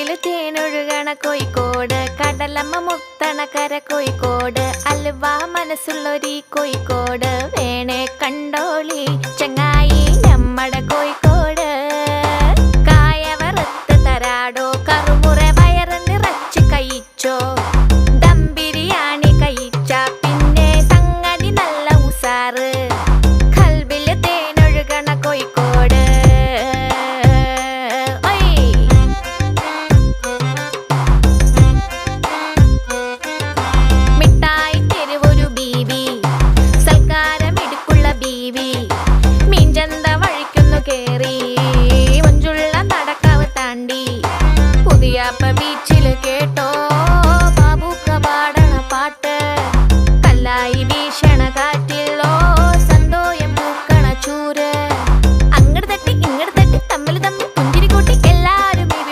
കൽവില് തേനൊഴുകണ കോഴിക്കോട്, കടലമ്മ മുത്തണ കര കോഴിക്കോട്, അലുവ മനസ്സുള്ളൊരീ കോഴിക്കോട്, വേണേ കണ്ടോളി ചങ്ങായി നമ്മടെ കോഴിക്കോട്. കായ വറുത്ത് തരാടോ, കറുമുറ വയറ് നിറച്ച് കഴിച്ചോ, ദം ബിരിയാണി കഴിച്ച പിന്നെ സംഗതി നല്ല ഉസാറ്. കൽവില് തേനൊഴുകണ കോഴിക്കോട്. മിഠായി തെരുവൊരു ബീവി, സൽക്കാരമിടുക്കുള്ള ബീവി, മീൻചന്ത വഴിക്കുന്നു കേറി, മഞ്ചുള്ള നടക്കാവ് താണ്ടി, പുതിയാപ്പ ബീച്ചില് കേട്ടോ